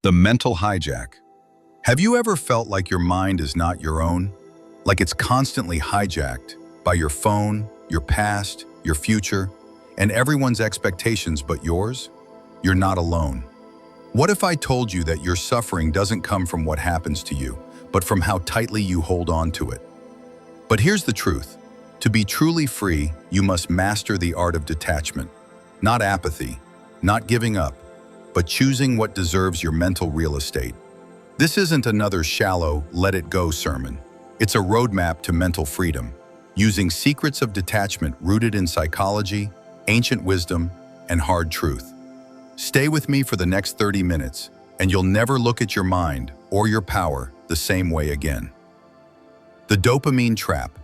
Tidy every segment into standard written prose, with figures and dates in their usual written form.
The mental hijack. Have you ever felt like your mind is not your own? Like it's constantly hijacked by your phone, your past, your future, and everyone's expectations but yours? You're not alone. What if I told you that your suffering doesn't come from what happens to you, but from how tightly you hold on to it? But here's the truth. To be truly free, you must master the art of detachment. Not apathy, not giving up, but choosing what deserves your mental real estate. This isn't another shallow, let it go sermon. It's a roadmap to mental freedom, using secrets of detachment rooted in psychology, ancient wisdom, and hard truth. Stay with me for the next 30 minutes, and you'll never look at your mind or your power the same way again. The dopamine trap.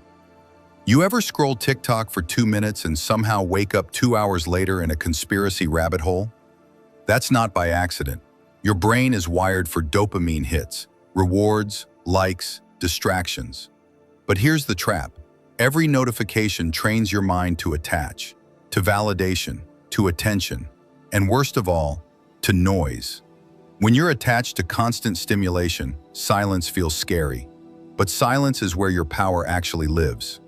You ever scroll TikTok for 2 minutes and somehow wake up 2 hours later in a conspiracy rabbit hole? That's not by accident. Your brain is wired for dopamine hits, rewards, likes, distractions. But here's the trap. Every notification trains your mind to attach, to validation, to attention, and worst of all, to noise. When you're attached to constant stimulation, silence feels scary. But silence is where your power actually lives.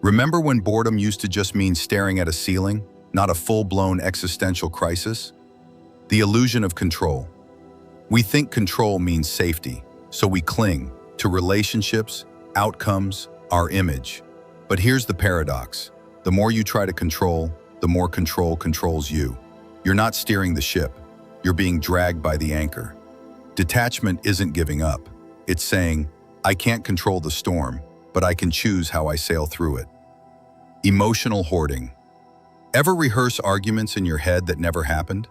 Remember when boredom used to just mean staring at a ceiling, not a full-blown existential crisis? The illusion of control. We think control means safety, so we cling to relationships, outcomes, our image. But here's the paradox. The more you try to control, the more control controls you. You're not steering the ship. You're being dragged by the anchor. Detachment isn't giving up. It's saying, I can't control the storm, but I can choose how I sail through it. Emotional hoarding. Ever rehearse arguments in your head that never happened?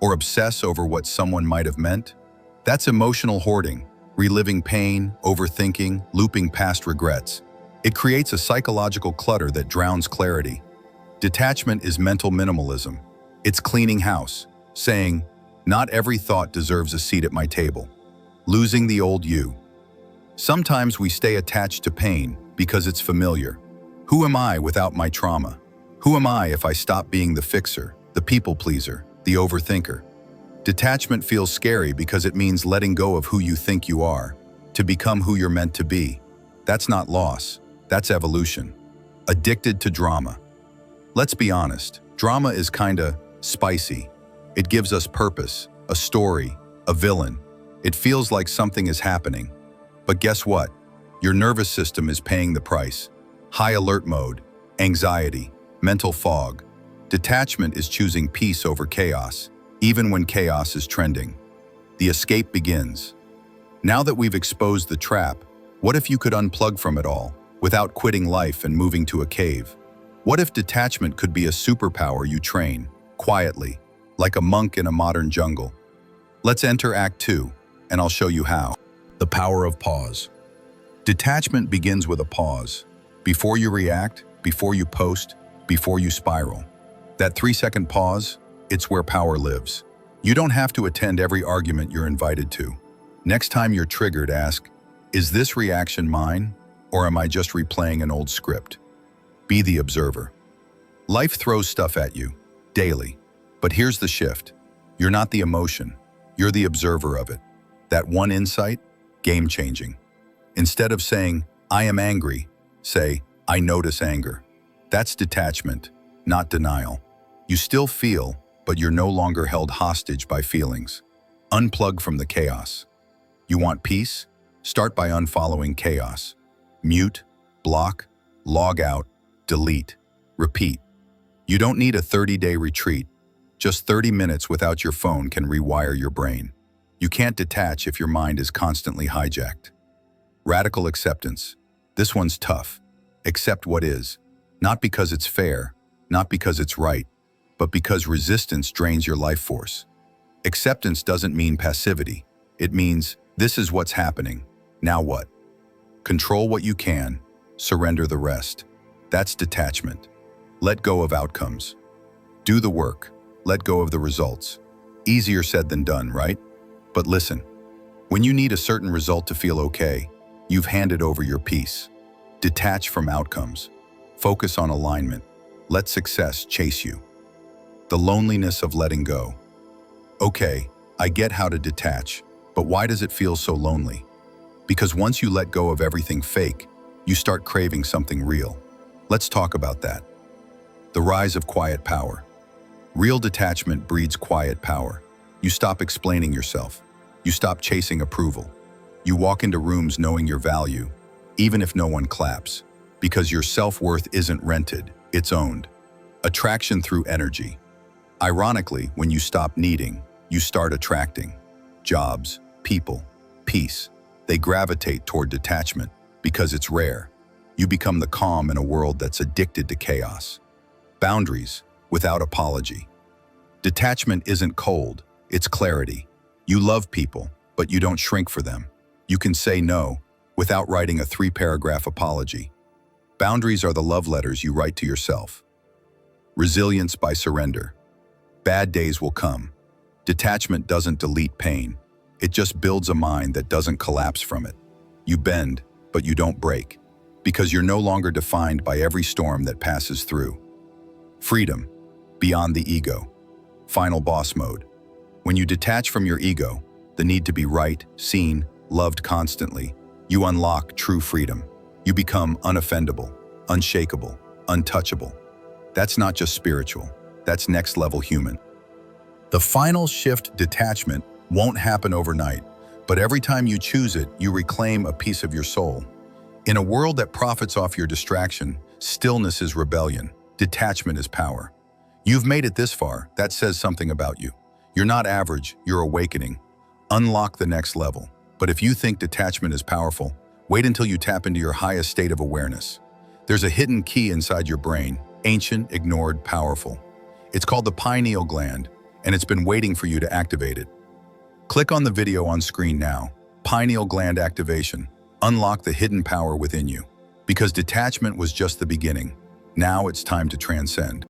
Or obsess over what someone might have meant? That's emotional hoarding, reliving pain, overthinking, looping past regrets. It creates a psychological clutter that drowns clarity. Detachment is mental minimalism. It's cleaning house, saying, not every thought deserves a seat at my table. Losing the old you. Sometimes we stay attached to pain because it's familiar. Who am I without my trauma? Who am I if I stop being the fixer, the people pleaser, the overthinker? Detachment feels scary because it means letting go of who you think you are, to become who you're meant to be. That's not loss, that's evolution. Addicted to drama. Let's be honest, drama is kinda spicy. It gives us purpose, a story, a villain. It feels like something is happening. But guess what? Your nervous system is paying the price. High alert mode, anxiety, mental fog. Detachment is choosing peace over chaos, even when chaos is trending. The escape begins. Now that we've exposed the trap, what if you could unplug from it all, without quitting life and moving to a cave? What if detachment could be a superpower you train, quietly, like a monk in a modern jungle? Let's enter Act 2, and I'll show you how. The power of pause. Detachment begins with a pause. Before you react, before you post, before you spiral. That 3-second pause, it's where power lives. You don't have to attend every argument you're invited to. Next time you're triggered, ask, is this reaction mine, or am I just replaying an old script? Be the observer. Life throws stuff at you, daily. But here's the shift. You're not the emotion, you're the observer of it. That one insight, game-changing. Instead of saying, I am angry, say, I notice anger. That's detachment, not denial. You still feel, but you're no longer held hostage by feelings. Unplug from the chaos. You want peace? Start by unfollowing chaos. Mute, block, log out, delete, repeat. You don't need a 30-day retreat. Just 30 minutes without your phone can rewire your brain. You can't detach if your mind is constantly hijacked. Radical acceptance. This one's tough. Accept what is. Not because it's fair, not because it's right, but because resistance drains your life force. Acceptance doesn't mean passivity. It means, this is what's happening. Now what? Control what you can, surrender the rest. That's detachment. Let go of outcomes. Do the work. Let go of the results. Easier said than done, right? But listen, when you need a certain result to feel okay, you've handed over your peace. Detach from outcomes. Focus on alignment. Let success chase you. The loneliness of letting go. Okay, I get how to detach, but why does it feel so lonely? Because once you let go of everything fake, you start craving something real. Let's talk about that. The rise of quiet power. Real detachment breeds quiet power. You stop explaining yourself. You stop chasing approval. You walk into rooms knowing your value, even if no one claps, because your self-worth isn't rented, it's owned. Attraction through energy. Ironically, when you stop needing, you start attracting. Jobs, people, peace. They gravitate toward detachment because it's rare. You become the calm in a world that's addicted to chaos. Boundaries without apology. Detachment isn't cold, it's clarity. You love people, but you don't shrink for them. You can say no without writing a 3-paragraph apology. Boundaries are the love letters you write to yourself. Resilience by surrender. Bad days will come. Detachment doesn't delete pain. It just builds a mind that doesn't collapse from it. You bend, but you don't break, because you're no longer defined by every storm that passes through. Freedom, beyond the ego. Final boss mode. When you detach from your ego, the need to be right, seen, loved constantly, you unlock true freedom. You become unoffendable, unshakable, untouchable. That's not just spiritual, that's next-level human. The final shift, detachment, won't happen overnight, but every time you choose it, you reclaim a piece of your soul. In a world that profits off your distraction, stillness is rebellion, detachment is power. You've made it this far, that says something about you. You're not average, you're awakening. Unlock the next level. But if you think detachment is powerful, wait until you tap into your highest state of awareness. There's a hidden key inside your brain, ancient, ignored, powerful. It's called the pineal gland, and it's been waiting for you to activate it. Click on the video on screen now. Pineal Gland Activation. Unlock the hidden power within you. Because detachment was just the beginning. Now it's time to transcend.